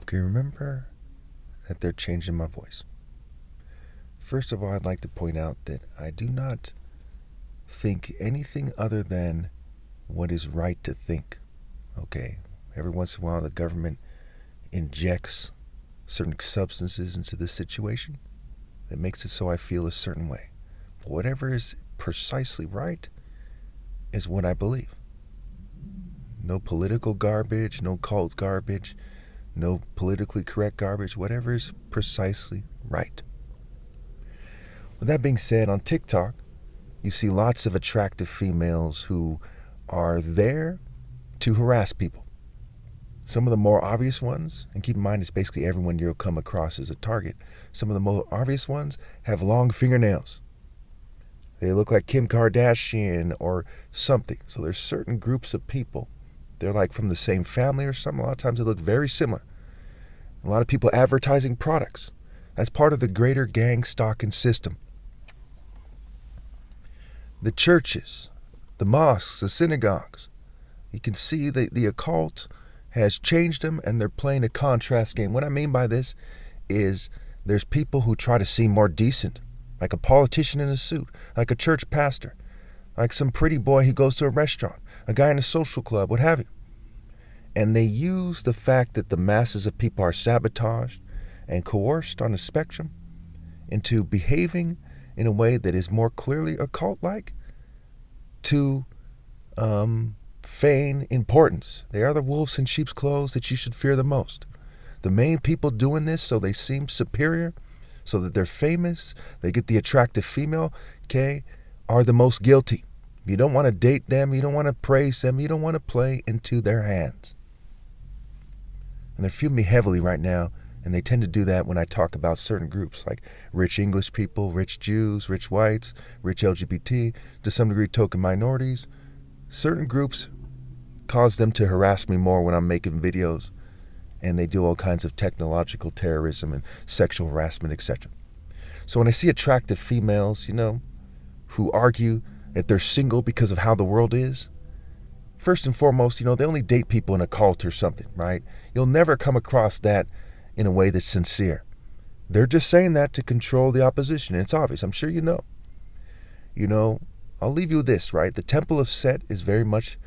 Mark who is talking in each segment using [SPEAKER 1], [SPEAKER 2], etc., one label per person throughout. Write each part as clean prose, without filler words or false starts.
[SPEAKER 1] Okay, remember that they're changing my voice. First of all, I'd like to point out that I do not think anything other than what is right to think. Okay, every once in a while the government injects certain substances into the situation that makes it so I feel a certain way. But whatever is precisely right is what I believe. No political garbage, no cult garbage, no politically correct garbage, whatever is precisely right. With that being said, on TikTok, you see lots of attractive females who are there to harass people. Some of the more obvious ones, and keep in mind it's basically everyone you'll come across as a target, some of the more obvious ones have long fingernails. They look like Kim Kardashian or something. So there's certain groups of people. They're like from the same family or something. A lot of times they look very similar. A lot of people advertising products. That's part of the greater Gangstalking system. The churches, the mosques, the synagogues. You can see that the occult has changed them and they're playing a contrast game. What I mean by this is there's people who try to seem more decent, like a politician in a suit, like a church pastor, like some pretty boy who goes to a restaurant, a guy in a social club, what have you. And they use the fact that the masses of people are sabotaged and coerced on a spectrum into behaving in a way that is more clearly occult-like to feign importance. They are the wolves in sheep's clothes that you should fear the most. The main people doing this so they seem superior, so that they're famous, they get the attractive female, okay, are the most guilty. You don't want to date them, you don't want to praise them, you don't want to play into their hands. And they're feeling me heavily right now, and they tend to do that when I talk about certain groups, like rich English people, rich Jews, rich whites, rich LGBT, to some degree token minorities. Certain groups cause them to harass me more when I'm making videos, and they do all kinds of technological terrorism and sexual harassment, etc. So when I see attractive females, who argue that they're single because of how the world is, first and foremost, they only date people in a cult or something, right? You'll never come across that in a way that's sincere. They're just saying that to control the opposition, and it's obvious. I'm sure you know. I'll leave you with this, right? The Temple of Set is very much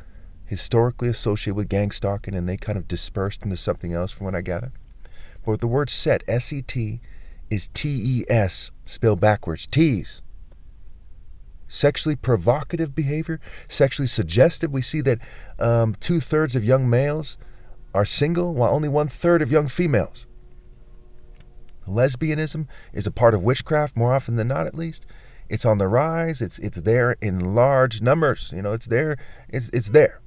[SPEAKER 1] historically associated with gangstalking, and they kind of dispersed into something else from what I gather. But the word Set, S-E-T, is T-E-S, spelled backwards, tease. Sexually provocative behavior, sexually suggestive. We see that 2/3 of young males are single, while only 1/3 of young females. Lesbianism is a part of witchcraft, more often than not, at least. It's on the rise. It's there in large numbers. It's there. It's there.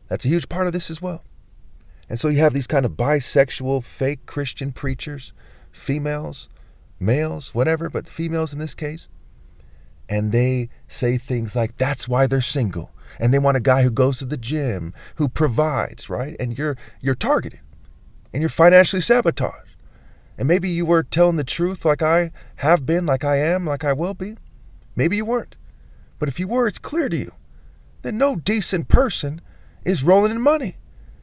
[SPEAKER 1] That's a huge part of this as well. And so you have these kind of bisexual, fake Christian preachers, females, males, whatever, but females in this case. And they say things like, that's why they're single. And they want a guy who goes to the gym, who provides, right? And you're targeted. And you're financially sabotaged. And maybe you were telling the truth like I have been, like I am, like I will be. Maybe you weren't. But if you were, it's clear to you that no decent person is rolling in money.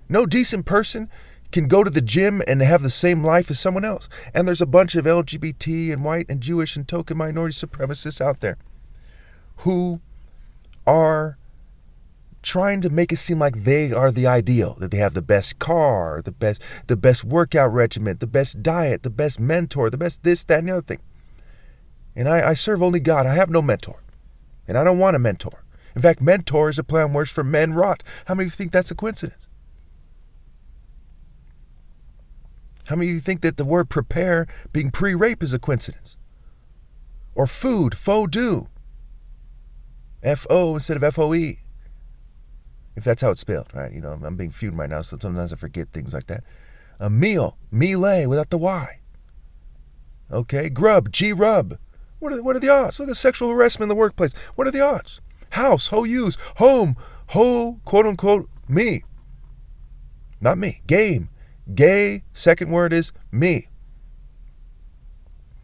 [SPEAKER 1] No decent person can go to the gym and have the same life as someone else. And there's a bunch of LGBT and white and Jewish and token minority supremacists out there who are trying to make it seem like they are the ideal, that they have the best car, the best workout regimen, the best diet, the best mentor, the best this, that, and the other thing. And I serve only God. I have no mentor. And I don't want a mentor. In fact, mentor is a play on words for men rot. How many of you think that's a coincidence? How many of you think that the word prepare being pre-rape is a coincidence? Or food, faux do. F-O instead of F-O-E. If that's how it's spelled, right? I'm being fumed right now, so sometimes I forget things like that. A meal, melee without the Y. Okay, grub, G-rub. What are the odds? Look at sexual harassment in the workplace. What are the odds? House, ho-use, home, ho, quote-unquote, me. Not me. Game. Gay, second word is me.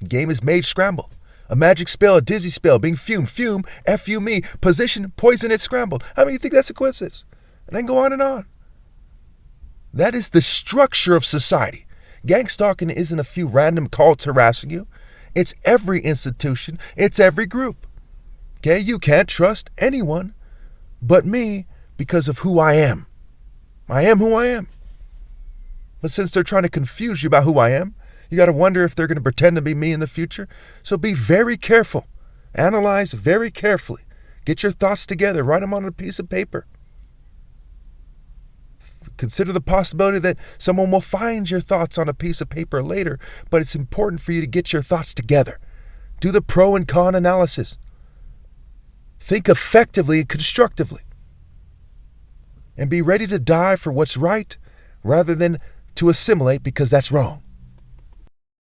[SPEAKER 1] Game is mage scrambled. A magic spell, a dizzy spell, being fumed, fume, F-U me, position, poison it, scrambled. How many of you think that's a coincidence? And I can go on and on. That is the structure of society. Gangstalking isn't a few random cults harassing you. It's every institution. It's every group. Okay? You can't trust anyone but me because of who I am. I am who I am. But since they're trying to confuse you about who I am, you got to wonder if they're going to pretend to be me in the future. So be very careful. Analyze very carefully. Get your thoughts together. Write them on a piece of paper. Consider the possibility that someone will find your thoughts on a piece of paper later, but it's important for you to get your thoughts together. Do the pro and con analysis. Think effectively and constructively. And be ready to die for what's right rather than to assimilate because that's wrong.